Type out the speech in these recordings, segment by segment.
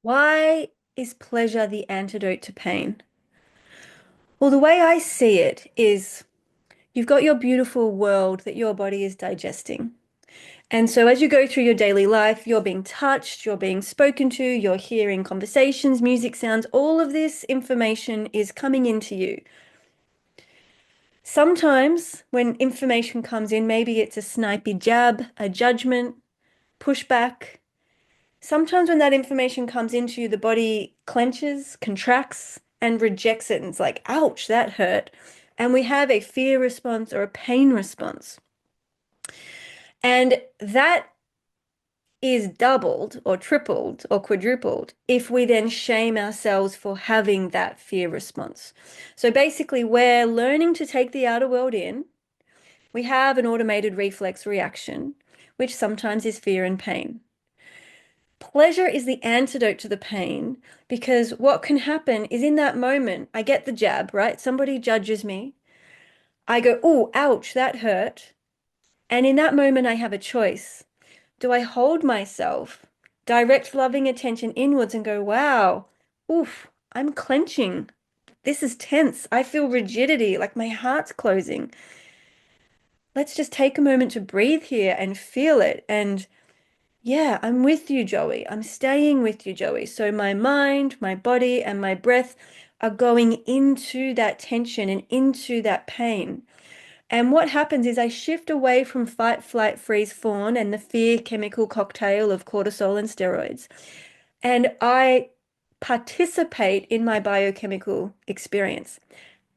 Why is pleasure the antidote to pain? Well, the way I see it is you've got your beautiful world that your body is digesting. And so as you go through your daily life, you're being touched, you're being spoken to, you're hearing conversations, music sounds, all of this information is coming into you. Sometimes when information comes in, maybe it's a snipey jab, a judgment, pushback. Sometimes when that information comes into you, the body clenches, contracts, and rejects it. And it's like, ouch, that hurt. And we have a fear response or a pain response. And that is doubled or tripled or quadrupled if we then shame ourselves for having that fear response. So basically, we're learning to take the outer world in. We have an automated reflex reaction, which sometimes is fear and pain. Pleasure is the antidote to the pain because what can happen is in that moment, I get the jab, right? Somebody judges me. I go, oh, ouch, that hurt. And in that moment, I have a choice. Do I hold myself, direct loving attention inwards and go, wow, oof, I'm clenching. This is tense. I feel rigidity, like my heart's closing. Let's just take a moment to breathe here and feel it. And yeah, I'm with you, Joey. I'm staying with you, Joey. So my mind, my body, and my breath are going into that tension and into that pain. And what happens is I shift away from fight, flight, freeze, fawn and the fear chemical cocktail of cortisol and steroids. And I participate in my biochemical experience.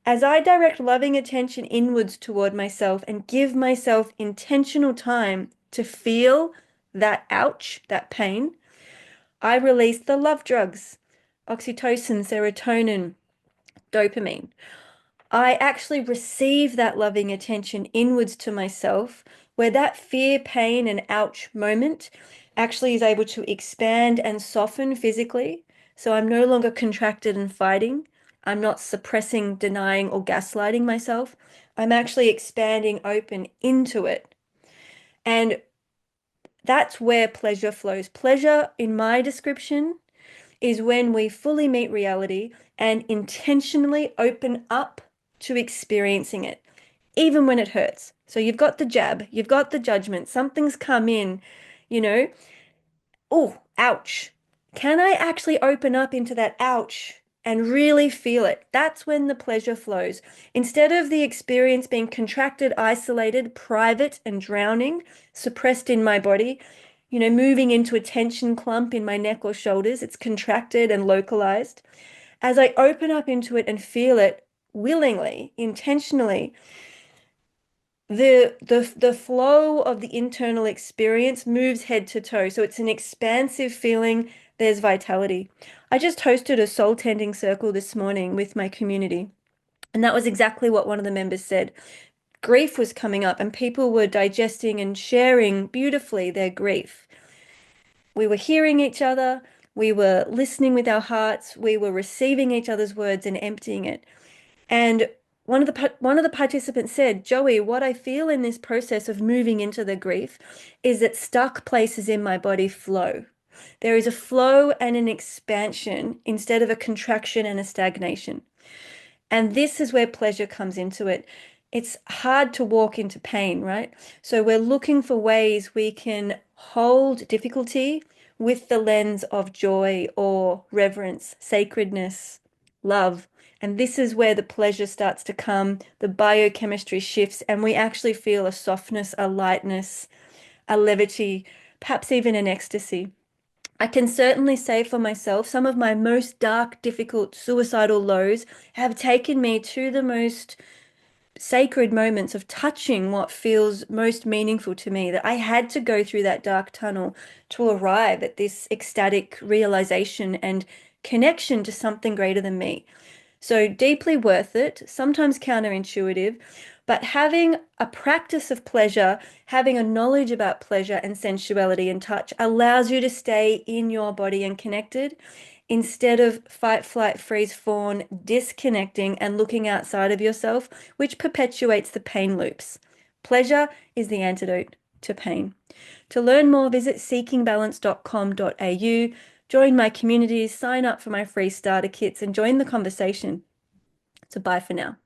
As I direct loving attention inwards toward myself and give myself intentional time to feel that ouch, that pain, I release the love drugs, oxytocin, serotonin, dopamine. I actually receive that loving attention inwards to myself, where that fear, pain, and ouch moment actually is able to expand and soften physically. So I'm no longer contracted and fighting. I'm not suppressing, denying, or gaslighting myself. I'm actually expanding open into it. And that's where pleasure flows. Pleasure, in my description, is when we fully meet reality and intentionally open up to experiencing it, even when it hurts. So you've got the jab, you've got the judgment, something's come in, you know, oh, ouch. Can I actually open up into that ouch and really feel it? That's when the pleasure flows. Instead of the experience being contracted, isolated, private, and drowning, suppressed in my body, moving into a tension clump in my neck or shoulders, it's contracted and localized. As I open up into it and feel it willingly, intentionally, the flow of the internal experience moves head to toe. So it's an expansive feeling. There's vitality. I just hosted a soul tending circle this morning with my community, and that was exactly what one of the members said. Grief was coming up, and people were digesting and sharing beautifully their grief. We were hearing each other, we were listening with our hearts, we were receiving each other's words and emptying it. And one of the participants said, Joey, what I feel in this process of moving into the grief is that stuck places in my body flow. There is a flow and an expansion instead of a contraction and a stagnation. And this is where pleasure comes into it. It's hard to walk into pain, right? So we're looking for ways we can hold difficulty with the lens of joy or reverence, sacredness, love. And this is where the pleasure starts to come, the biochemistry shifts, and we actually feel a softness, a lightness, a levity, perhaps even an ecstasy. I can certainly say for myself, some of my most dark, difficult, suicidal lows have taken me to the most sacred moments of touching what feels most meaningful to me. That I had to go through that dark tunnel to arrive at this ecstatic realization and connection to something greater than me. So deeply worth it, sometimes counterintuitive, but having a practice of pleasure, having a knowledge about pleasure and sensuality and touch allows you to stay in your body and connected instead of fight, flight, freeze, fawn, disconnecting and looking outside of yourself, which perpetuates the pain loops. Pleasure is the antidote to pain. To learn more, visit seekingbalance.com.au. join my communities, sign up for my free starter kits, and join the conversation. So bye for now.